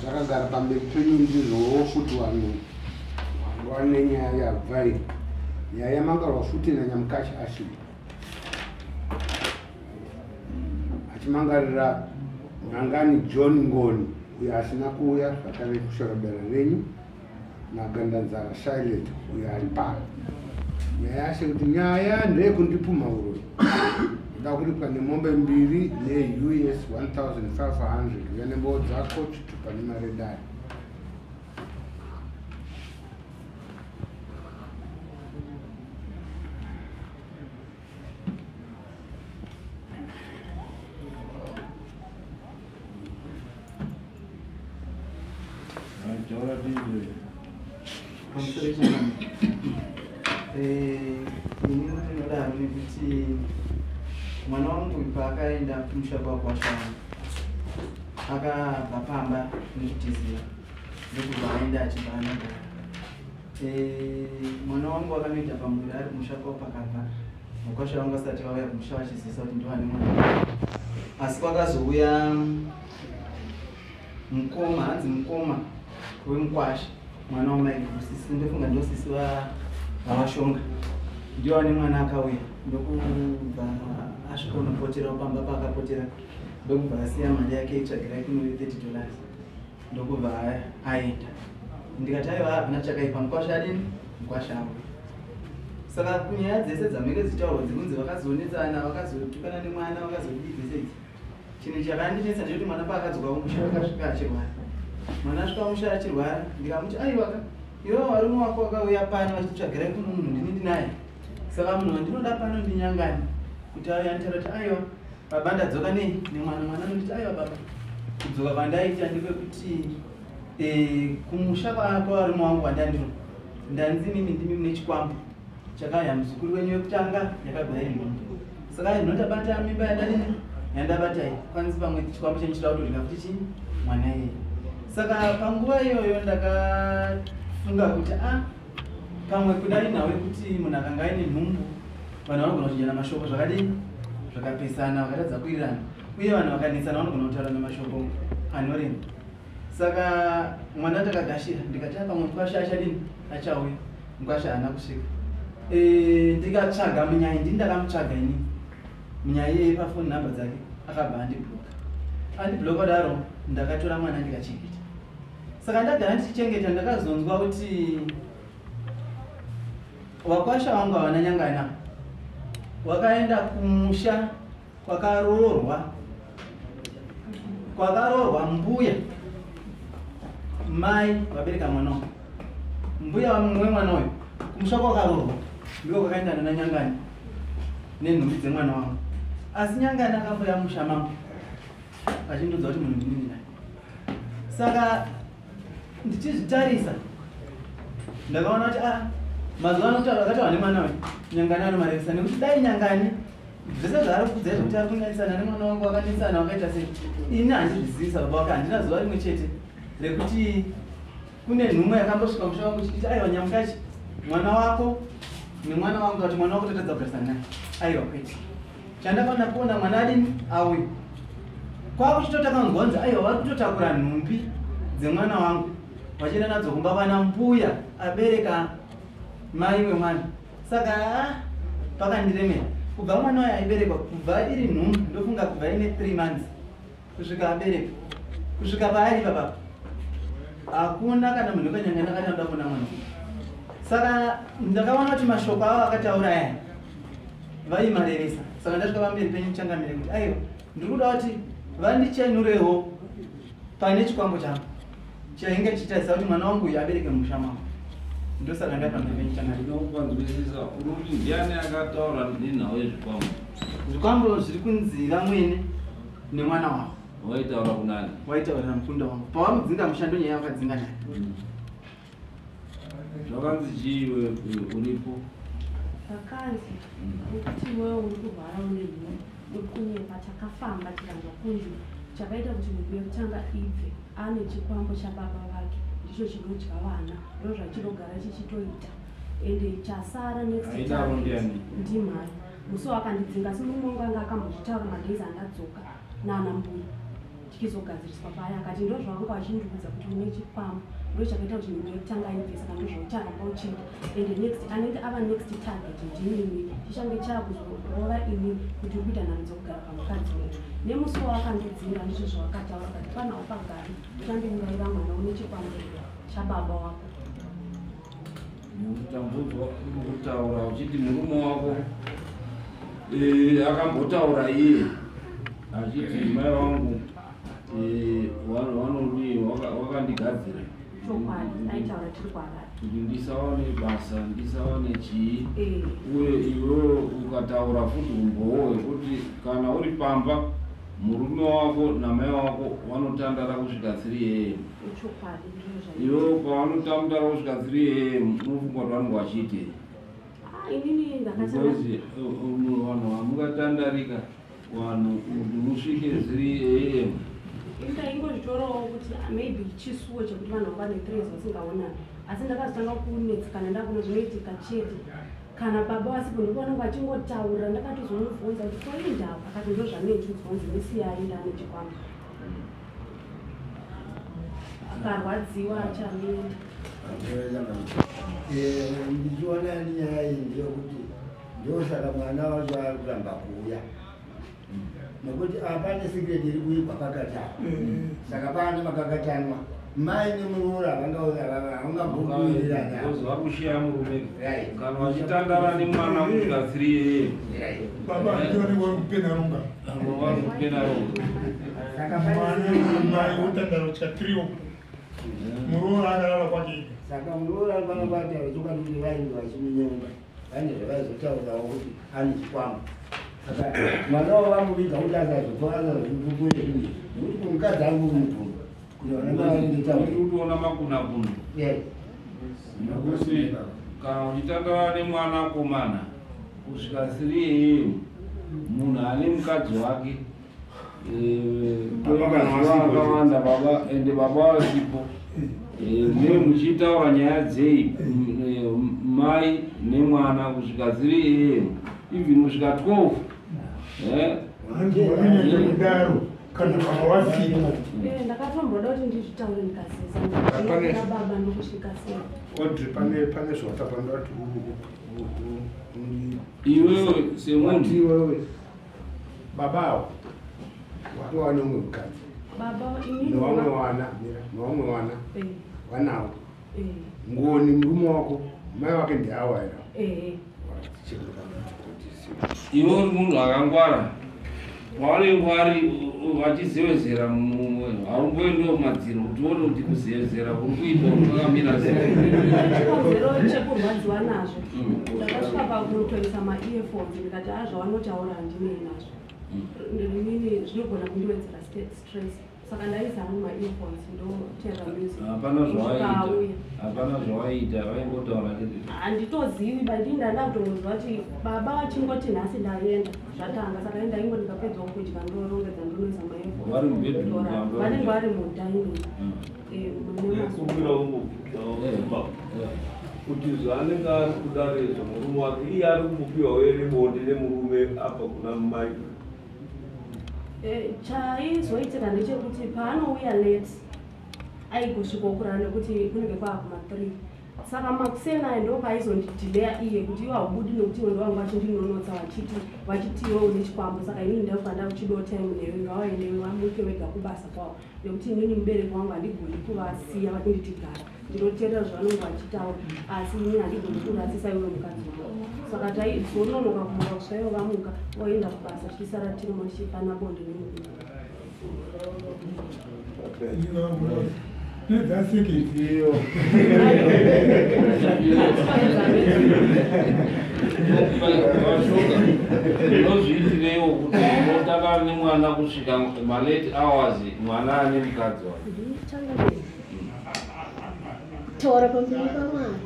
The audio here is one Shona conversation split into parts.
Zvakagara pamberi penyu ndizvowo futi wane nyaya yabvai nyaya yamangarwa futi naNyamukachi Ashley achimangarira Nhangani John Ngoni uyo asina kuuya zvakare kushora bera renyu naGandanzara Silent uyo ari pano. Nyaya yashe kuti nyaya ndeyekundipuma uroi nda kuripwa nemombe mbiri neUS 1500 uya nembowo dzako chitupa nemaredari. Ndinoda kuti mwana wangu paakaenda kumusha kwakwashana akabva pamba nekutizira ndokubva aenda achibva mwana wangu akanoita pamuviri ari kumusha kwavo pakabva makwasha wangu asati vauya kumusha vachizivisa kuti ndovane mwana asi kwakazouya mukoma hanzi mukoma wemukwasha mwana wamaigusisi ndofunga ndosisi vavashonga ndio ane mwana akauya ndokubva asvika unopotera pamba paakapotera ndokubva asiya mari yake itsvagira kuno $30 ndokubva aenda ndikati aiva havana chakaipa mukwasha adini mukwasha avo saka kunyaya dzese dzamenge dzichitaurwa dzikunzi vakazonetsana vakazotukana nemwana vakazodivhisedzi chinhu chakandinetsa ndechoti mwana paakadzoka kumusha akasvika achirwara mwana asvika kumusha achirwara ndikamuti aiwa iwe varume wako wakauya pano vachitsvagira kuno munhu ndini ndinaye saka munhu wandinoda pano ndiNyangani kuti auya nditaura kuti aiwa baba ndadzoka nemwana nonditi aiwa baba kudzoka kwandaita ndepekuti kumusha kwavarume wangu wandandiro ndanzi ndimi nechikwambo chakaya muzukuru wenyu wekutanga yakabva iri mumba saka ndinotabata mimba yandadini yandabatai kwanisi pamwe chikwambo chenyu chida kutorika kuti chii mwana yeye saka panguva iyoyo ndakafunga kuti pamwe kudai nawe kuti munhu akanga aine nhumbu vanhu vanogona kudya namashoko zvakadini zvakapesana vakatadza kuirirana uye vanhu vakanesana vanogona kutaura namashoko anorema saka mwana takagashira ndikati pamwe mukwasha achadini achauya mukwasha haana kusvika ndikatsvaga munyaya ndini ndakamutsvaga ini munyaya iyeye pafoni nhamba dzake akabva andibloka daro ndakatora mwana ndikachengeta saka ndagara ndichichengeta ndakazonzwa kuti wakwasha wangu havana Nyangana wakaenda kumusha kwakaroorwa mbuya mai vabereka mwana uyu mbuya wamumwe mwana uyu kumusha kwakaroorwa ndiko kwakaenda naNyangani nenhumbi dzemwana wangu asi Nyangani akamboya musha mangu achindudza kuti munhu ndini naye saka ndichizvitarisa ndakaona kuti mazuva ano vakataura nemwana uyu Nyangani anomarevisa nekuti dai Nyangani zvese zvaari kudza kuti ari kunesana nemwana wangu wakanesana wakaita sei ini handizvizivisa baba wake handina zuva rimwe chete rekuti kune nhumwe yakambosvika musha wangu chiti aiwa Nyamukachi mwana wako nemwana wangu kuti mwana wako totadza kugarisana naye aiwa kwete chandafanira kuona mwana adini auya kwakuchitotakangonza aiwa vari kutotakura nhumbi dzemwana wangu vachienda nadzo kumba vana mbuya abereka mai wemwana saka pakandiremera kubva mwana wayo aiberekwa kubva iri nhumbi ndofunga kubva ine 3 months kusvika abereka kusvika paari papa hakuna kana munhu kanyangana akatanoda kuona mwana saka ndakaona kuti mashoko avo akataura aya vaimarevesa saka ndasvika pamberi penyu changamire kuti aiwa ndiri kuda kuti vandichenhurewo pane chikwambo changu chainge chichitarisa kuti mwana wangu uyu abereke musha mangu ndosaka ndapamberi penyu changamire kuti ndiani akataura nenhau yezvikwambo zvikwambo zviri kunzira mwene nemwana wavo waitaura kunani waitaurira mukunda wangu pawamudzinga mushando nyaya wakadzinga naye zvakanzi chiiwe uripo vakanzi kuti wewe uri kurwara une nhumbu nekunyepa chakafamba chikabva kunze chakaita kuti mhuri yekutanga ibve ane chikwambo chababa vake ndicho chinodya vana ndozvachinogara chichitoita ende chasara ndimhari musi wakandidzinga asi murume wangu anga akambozvitaura madhezi andadzoka nana mbuya tichizogadziriswa paya akati ndo zvavanga vachindiudza kuti une chikwama ndo chakaita kuti nzvimbo yekutanga ibve saka ndo zvautanga uchita and next anenge ava next target ndinini chichange chakuzorova ini kuti uri kuita nhano dzokugara pamukadzi wetu nemusi wawakandidzinga ndizvo zvawakataura kati pana upagari uchandimurayira mwana une chikwama chababa wako mutambudzwa kutaura uchiti murume wako akambotaura iye achiti mai vangu vanodi wakandigadzira kuti ndisawane basa ndisawane chii uye iwewe ukataura futi umbowo wekuti kana uri pamba murume wako namai wako vanotandara kusvika 3 am iwewe pavanotandara kusvika 3 am unofunga kuti vanenge vachiitei because vanhu vamungatandarika vanhu musvike 3 am ingozvitorawo kuti maybe chisuwo chekuti vanhu vane 3 vasingaonani asi ndakazotanga kunetsikana ndakuno zvinoitika chete kana baba wasipo ndikuvananga vachingotaura ndakatozomubvunza kuti toindava akati ndo zvanenchidzonzi misiyai ndane chikwama akarwadziwa achanenda ndichiona nyaya iyi ndeyekuti ndosaka mwana wacho ari kuramba kuuya nekuti apane secret iri kuibva pakati apo saka pane makakatanwa mai nemuroora vangabokuiriranaozva kushiya murume kana vachitandara nemwana kusvika 3 baba ndionekwa kupena runga saka mai utandara kusvika 3 muroora akarara kwake saka muroora vanokwati vachokwati vainge vachimunyonga vane zvavaizotaurawo kuti ane chikwama saka mwana wavo vamuviga kuti asazotoazazvikukuye nekuti kumukadzi ari kumubvunza utoona makunakuna nekuti kana uchitandara nemwana komana kusvika 3 am munhu ane mukadzi wake akawanda baba ende baba vasipo nemuchitaura nyaya dzei mai nemwana kusvika 3 am even kusvika 12 kudaro kana pamawasipo ndakatomboda kuti ndizvitaure ndikasesa baba ndokusvika sei odri pane zvawatapanda kuti iwewe semuntu iwewe babawo watowa nomwe mukadzi newamwe wana wanawo ngoni murume wako mai wake ndiawaira iwe uri munhu akangwara wavanengwari vachizevezera mumwe haumboendiwo madziro kuti uone kuti kuzevezera kuri kuitwa kwakamira sei chekurwadziwa nazvo ndakasvika pakunotoresa maearphones ndikati azvavanotaura handinei nazvo nini zvinogona kundiwedzera stress saka ndaizama maearphones ndotera music hapana zvawaita vaingotaura handitozivi bati ndanda kutongoziva kuti baba vachingoti nhasi ndaenda zvatanga saka ndaingo ndikapedzawo kudya ndorongedza ndinoisa maearphones vanenge vari mudining kuti zvaanenge ari kudarezva murume wake iye ari kumupiwawo ere bonde nemurume apa kuna mai chaizoitika ndechekuti paanouya late aigosvikawo kurara nekuti kunenge kwaakuma 3 saka makusena ndo paaizondidhileya iye kuti iwe haubudi nekuti iwe ndovanga vachindinonotsa vachiti iwe une chikwambo saka inini ndakufanda kuchido time newe ngawaendewe wamuke wega kubasa kwavo nekuti inini mubereki wangu handigoni kuvasiya vatinditigara ndinoteerera zvavanenge vachitaura asi inini handigoni kurasisa iwe mukadzi wangu saka taizononoka kumuka kusva ivo vamuka oenda kubasa tichisara tirimo tichifana bonde nemurume nedasikitiyo nozviitirewo kuti unotaka nemwana kusvika malate hours mwana ane mukadzi wake taura pamberi pamwana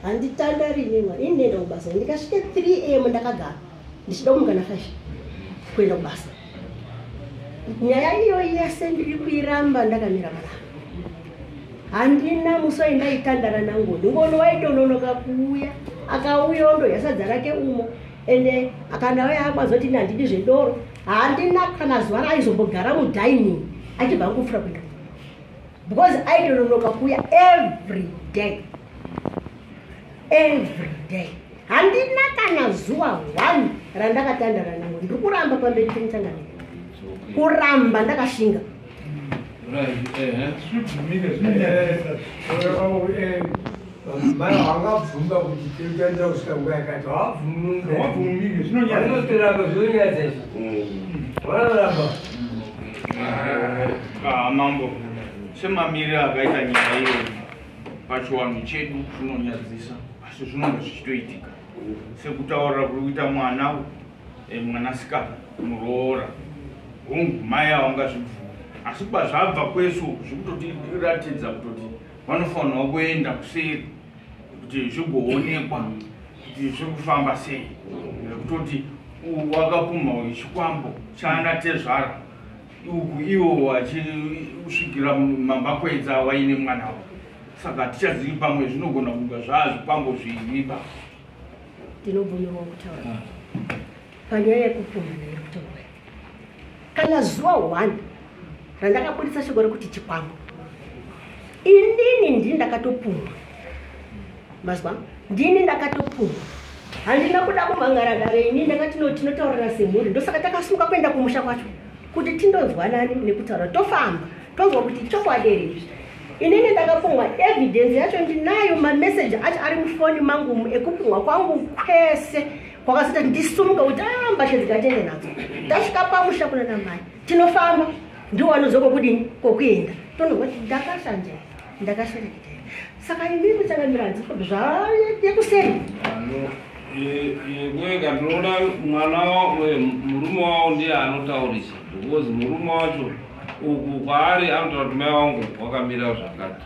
handitandari nemwana ini ndaenda kubasa ndikasvika 3 am ndakagara ndichida kumuka na 5 kuenda kubasa nyaya iyo yese ndiri kuiramba ndakamira maramba handina musi waindaitandara nangoni ngono waitononoka kuuya akauya ondoya sadza rake umo ende akana yakwazoti nandidi zvedoro handina kana zuva raizombogara mudining achibva ngufura kuenda because aidononoka kuuya every day handina kana zuva 1 randakatandara namwe ndiri kuramba pamberi pemutanganiro kuramba ndakashinga Mana wakabvumba kuti tinoenda kusvika nguva yakati wabvumike zvinotoramba zvonyadzazvo vanoramba mambo semamiriro akaita nyaya iyo pachiwanhu chedu zvinonyadzisa asi zvinonge zvichitoitika sekutaurira kuri kuita mwana mwanasikana muroora mai avangazvibvuma asi kwazvabva kwesu zvikutotiratidza kutoti vanofanirwa kuenda kuseri kuti zvigoonekwa kuti zviri kufamba sei nekutoti wakapumha chikwambo chaandatezvara uku iwo vachisvikira mambakwedza waine mwana wavo saka tichazivi pamwe zvinogona kunga zvaazvikwambo zviriba ndinobvumirwa kutaura panyaya yekupumha neyekutaura kana zuva 1 randakabudisa shoko rekuti chikwambo inini ndini ndakatopumha mazwa ndini ndakatopumha handina kuda kumhangaradare ini ndakati tinotaurira semhuri ndosaka takasuka kuenda kumusha kwacho kuti tindonzwanani nekutaura tofamba tonzwa kuti chokwaderei inini ndakapumwa evidence yacho ndinayo mameseji acho ari mufoni mangu ekupumwa kwangu kwese kwakasita ndisumuka kuti mbasha dzikatende nadzo tasvika pamusha kuna namai tinofamba ndiwo wanozoka kudini kokuenda tonzwa kuti ndakashanjai ndakashereketera saka imiri kuchangamira nziko zvayekuseri kwega ndinoda mwana murume wavo ndiye anotaurisa because murume wacho uku kwaari anotaura kuti mai wangu wakamira zvakati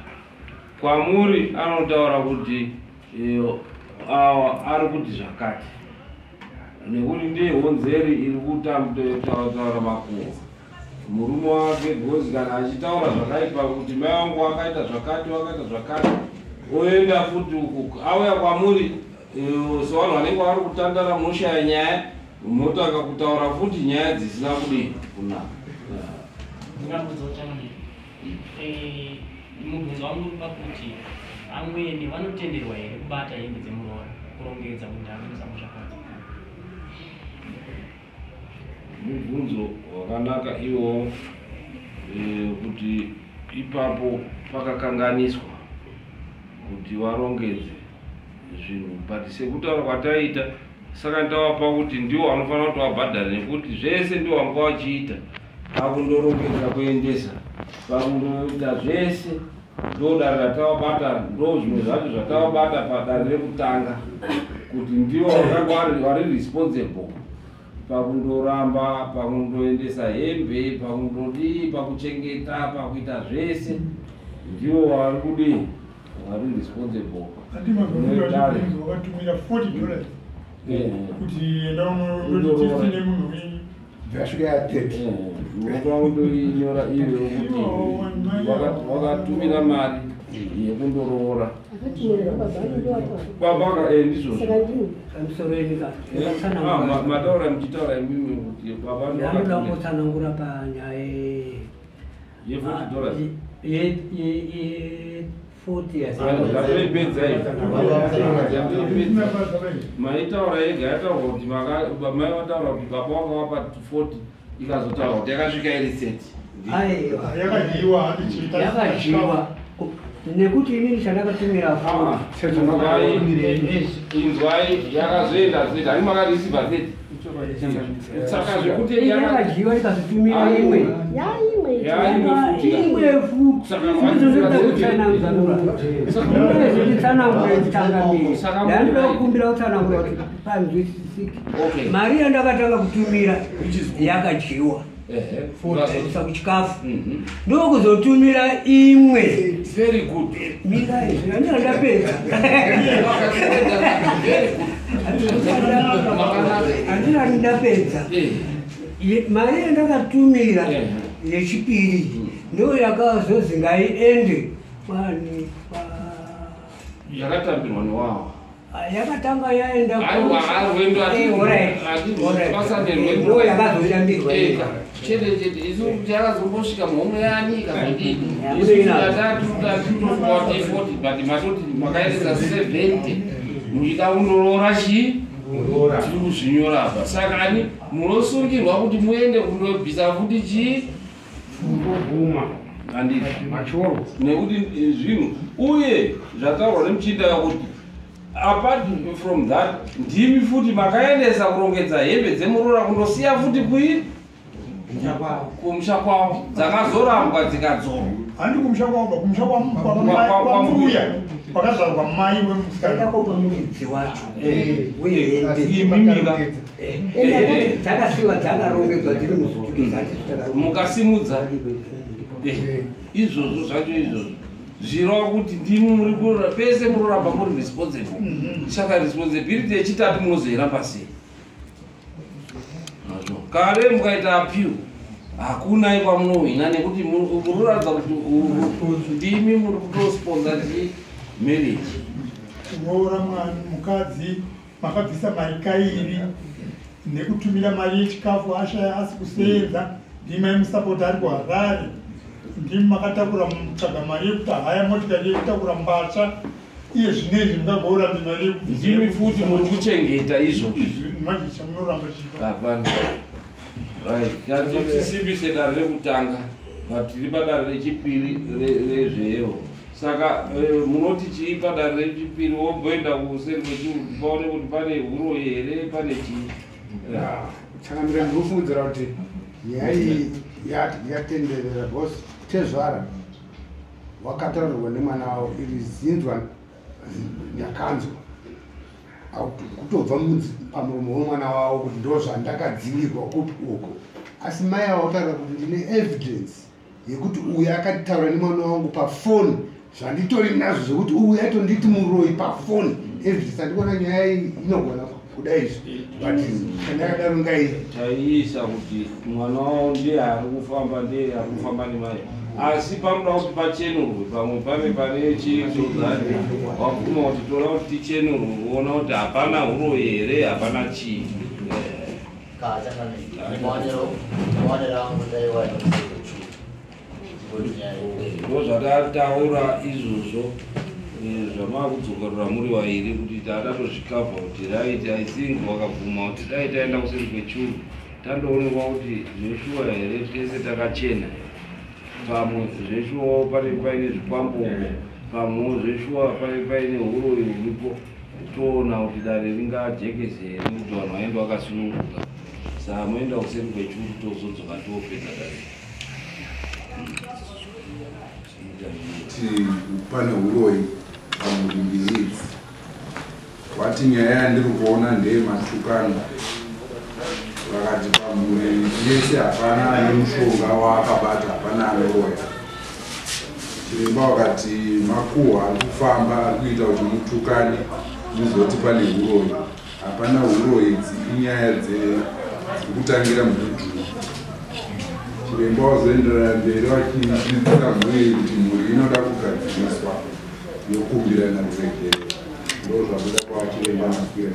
kwamuri anotaura kuti awa ari kuti zvakati nekuti ndiye honzeri iri kutaura makuhwa murume wake because kana achitaura zvakaipa kuti mai wangu wakaita zvakati oenda futi uku auya kwamuri sevanhu vanenge vari kutandara munoshaya nyaya munotanga kutaura futi nyaya dzisina kudini kunaka mubvunzo wangu uri pakuti amweni vanotenderwa here kubata hembe dzemuroora kurongedza mundaro musamushakati mubvunzo wakanaka iwo kuti ipapo pakakanganiswa kuti varongedze zvinhu but sekutaura kwataita saka ndavapa kuti ndiwo vanofanira kuti vabhadhare nekuti zvese ndiwo vanga vachiita pakundorongedza kuendesa pakundoita zvese ndodare ratavabata ndo zvimwe zvacho zvatavabata padare rekutanga kuti ndiwo vakanga vari responsible pakundoramba pakundoendesa hembe pakundodii pakuchengeta pakuita zvese ndiwo vari kudii vari responsible wakatumira $40 kuti enda unotitine munhu wenyu zvasvika ya30 unotondoinyora iwe kuti wakatumira mari yekundoroora babaka ndizvo mataura muchitaura imimi kuti babanoda kutsanangura panyaya $40 maitaura yega yataura kuti mai vataura kuti baba wanga wapa 40 ikazotaura kuti yakasvika iri 30 yakadyiwa nekuti inini chandakatumira inzwai yakazoenda zeti ani makarisibva 30 saka zvekuti yakadyiwa ikazotumira imwe imwe futitsanangura titangamiri ndandoda kukumbira kutsanangura kuti panzwisisiki mari yandakatanga kutumira yakadyiwa kusa kuchikafu ndokuzotumira imwe very good mirai andina ndapedza andina ndapedza mari yandakatumira yechipiri ndo yakazozi ngaiende yakatambirwa newawa yakatanga yaenda yakazorambirwa chete isu kuti yakazombosvika mhomwe yani katatu but matoti makaendesa 70 muchida kundorora chii tiri kuzvinyora apa saka ani munosungirwa kuti muende kundobvisa futi chii kundoguma anditi machoro nekuti zvinhu uye zvataurwa nemuchinda kuti apart from that ndimi futi makaendesa kurongedza hembe dzemurora kundosiya futi kuiri kumusha kwavo dzakazorambwa dzikadzorwa handi kumusha kwavo kumusha kwambuya kwakazvarwa mai wemusikanakopamuridzi wacho uye imimika dzakasiwa dzakarongedzwa dziri muzutukizati mukasimudza izvozvo zvacho izvozvo zvirova kuti ndimi muri kurora pese muroramba muri responsible saka responsibility yechitatu munozoiramba sei kare mukaita appeal hakuna kwamunohwina nekuti munoratidza kuti ndimi muri kutosponsa marriage kuroora mukadzi makabvisa mari kairi nekutumira mari yechikafu ashaya asi kusenza ndimi musapota ari kuharare ndimi makatakura mutsvaga mari yekuti haya motikari yekutakura mbasha iye zvinezvi mungagoura mari ndimi futi muri kuchengeta izvozvo manje chamunoramba hapana tisimbise dare rekutanga vatiri padare rechipiri rezvero saka munoti chii padare rechipiri womboenda kuseri kwechiuru paone kuti pane huro here pane chii tsangamira ndinofungidzira kuti nyaya iyi yatenderera bcause tezvara wakataurirwa nemwana wavo iri zinzwa yakanzwa kutobva pamuromo womwana wavo kuti ndo zvandakadzingirwa kuti uko asi mai avautaura kuti ndine evidence yekuti uyu akataura nemwana wangu pafoni zvanditori nazvo zvekuti uyu aitonditi muroi pafoni evidence andikuona nyaya iyi inogona kuda izvi but kandakadaro ngai taiisa kuti mwana wavo ndiye ari kufamba nemai asi panoda kuti pachenurwe pamwe pane pane chiizozani wafuma kuti toda kuti tichenurwe uona kuti hapana huro here hapana chii ndo zvatataura izvozvo zvamavakudzokorora muri vairi kuti tadatozvikabva kuti right I think wakabvuma kuti dai taenda kuseri kwechuru tandoonekwa kuti zveshuwa here tese takachena pamwe zveshuwa pane paine zvikwambo pamwe zveshuwa pane paine uroi huripo toona kuti dare ringajekeze here kuti vanhu vaenda vakasununguka saka moenda kuseri kwechuru tozodzoka toopedza dare kuti pane uroi pamurimbi idzi wati nyaya yandiri kuona ndeye matukano vakati pamuri yese hapana ane mushonga waakabata hapana anoroya chiremba wakati makuhwa ari kufamba ari kuita kuti mutukane muzoti pane uroi hapana uroi idzi inyaya dzekutangira mudhudhuru chiremba wazoenderera mberi vachidzidzisa mhuri kuti mhuri inoda kugadziriswa yokumbirana ruregerero ndo zvakuda kwachiremba makwira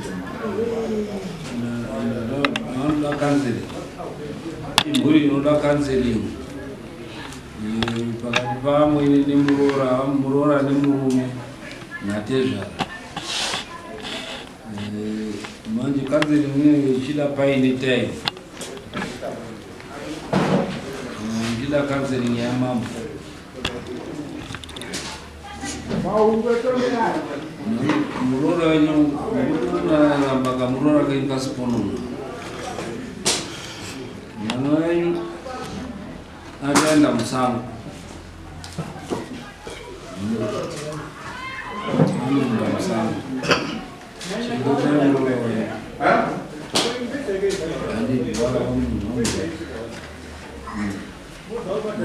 anoda kanzeri imhuri inoda kanzering pakati pamwe nemurora nemurume natezvara manje kanzeri inenge ichida paine time ndida kanzering yamambo murora wenyu muroraramba kamurora kenkasiponono mwana wenyu ataenda musango anoenda musango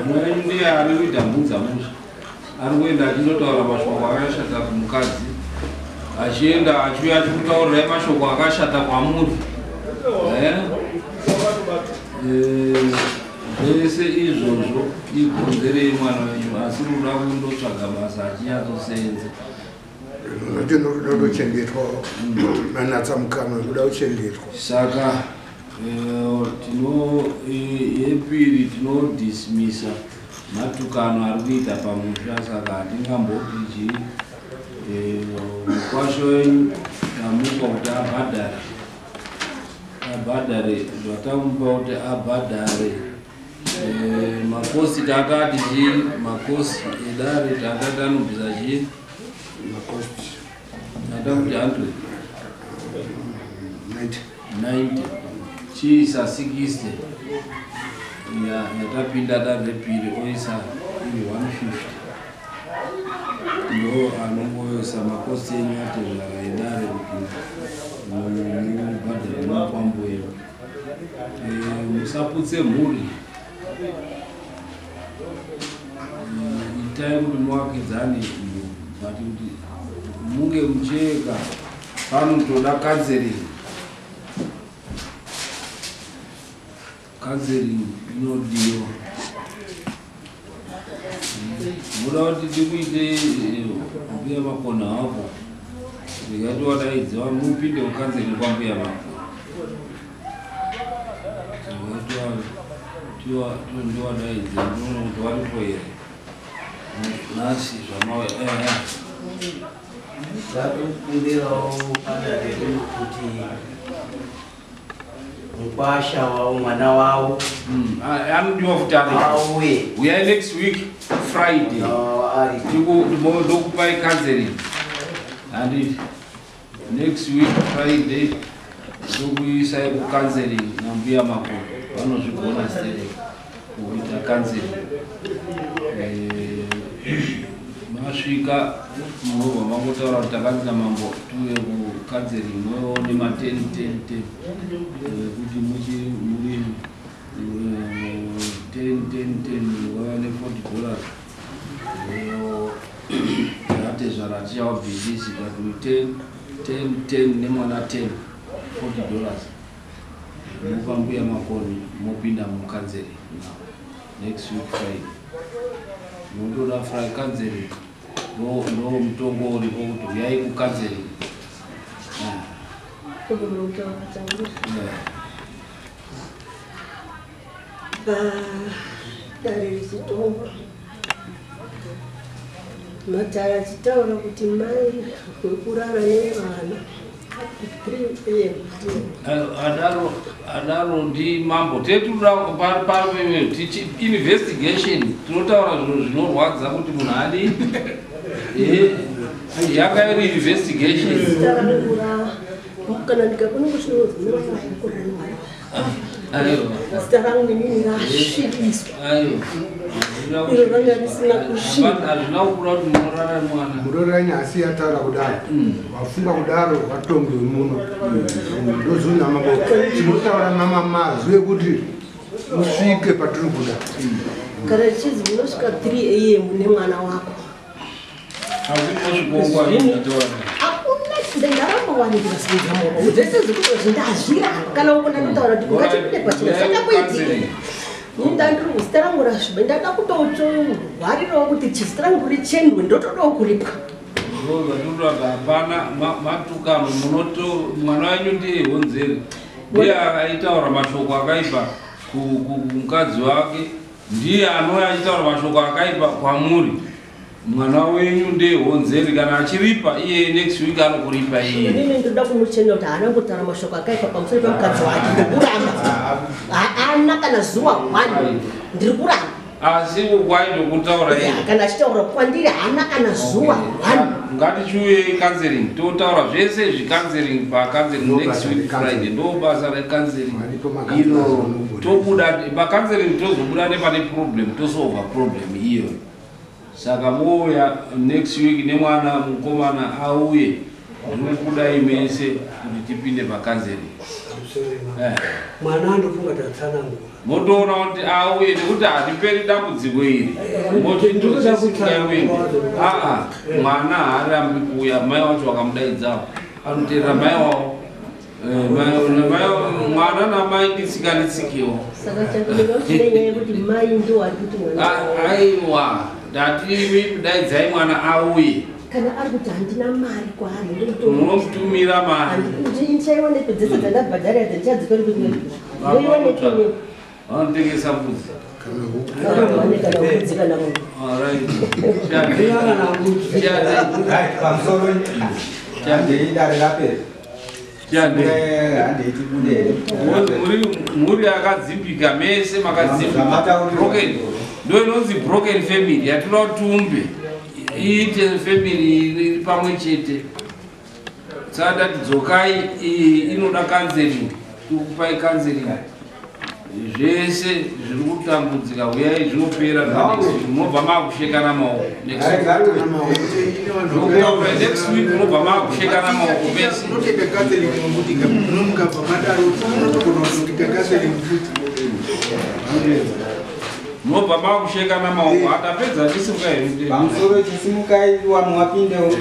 mwana wenyu ndiye ari kuita mbudza musha ari kuenda achinotaura mashoko akashata kumukadzi achienda achiuya achikutaurirai mashoko akashata kwamuri zvese izvozvo igonzerei mwana wenyu asi ruda kundotsvaga basa achinyatsosenza Ndinoda kuchengetwa manatsa mukama ndoda kuchengetwa saka yepiri tinodismisa matukano ari kuita pamusha saka hatingamboti mukwasho wenyu tamupa kuti abhadhare zvatamupa kuti abhadhare makosi takati chii makosi edare takati anobvisa chii makosi atakuti 90 chiisa 60 yatapinda dare repiri oisa iri 150 ndo anongoisa makosi enyu atezvara edare mubhadhara nopambo yenu musaputse mhuri itai kuti muvakidzane but kuti munge mucheka panotoda counseling inodiwa muda kuti tikuite mbuya makona hapo ndikatiwadaidziwa mupinde mucounseling kwambuya makona ndiwadaidza ndinoona kuti varipo here nasi zvamawe zvakukumbirawo padare kuti mukwasha wavo mwana wavo anodiwa kuti auye uyai next week Friday ndokupai counseling and next week Friday ndokuisai kucounseling nambuya makona vanozvigona sei kuita counseling masvika munobva mangotaura kuti takanina mambo tuye kucounseling moone ma10 kuti muri 10 wava ne$40 ate zvaratichaubvizisi kuti 10 nemwana 10 $40 mupambuya makoni mopinda mucounseling next week Friday mundoda Friday counseling ndo mutongo uripo kuti uyai kucounseling dare rechitongo matara achitaura kuti mai wekurara nevana adaro ndi mambo tetuda investigation tinotaura zvinhu zvinorwadza kuti munhu adi yakairi investigation kana zita rangu nenini rasvibiswa iro ranga risina hazvina kukura kuti munorara mwana murora nyasi yataura kudaro wafunga kudaro watonge muno ndozuna mambo tinotaura mama mazwi ekuti musvike patiri kuda kana chizi unosvika 3 AM nemwana wako ndaramba wanikira sinza moko zvese zvikuti ndazvira kana ukona kutaura kuti ngachipinde pachina chakakuitika ndandiri kuzita rangu rasviba ndada kutohwarirawo kuti chizita rangu richenwe ndotodawo kuripwa ndozvatinotoaka hapana matukano mwana wenyu ndiye honzeri ndiye aitaura mashoko akaipa kumukadzi wake ndiye anouya achitaura mashoko akaipa kwamuri mwana wenyu ndiye honzeri kana achiripa iye next week anokuripa iye inini ndoda kumuchenera kuti haana kutaura mashoko akaipa pamusoro pemukadzi wake ndokuramba haana kana zuva 1 ndiri kuramba asi kwaindokutaura kana achitaura kwandiri haana kana zuva 1 ngatichiuye counseling totaura zvese zvicounseling pacounseling next week Friday ndo basa recounseling iro tobuda pacounseling tozobuda nepane problem tosolva problem iyo saka mouya next week nemwana mukomana auye ndinokudai mese kuti tipinde pacounseling mwana andofunga tatsanangura motoona kuti auye nekuti hatiperi dambudziko iri mwana haarambi kuuya mai wacho vakamudaidzawo anoteerera mai wavo mwana namai nditsikanitsikiwo aiwa ndati daidzai mwana auye kana ari kuti handina mari kwaari munomutumira mari ndichaiwa nepedzese dzandabhadhara dzichadzikori kuiwanekenewo vanotengesa mbudzi muri akadzimbika mese makadzimbika ndo inonzi broken family yatinoda tumbe iite family iri pamwe chete saka tidzokai inoda counseling tikupai counseling zvese zviri kutambudzika uyai zvinopera munobva makushekana maoko next week munobva makushekana maoko mese munobva makushekana maoko atapedza tisimukai pamusoro chisimukai wamwapindewo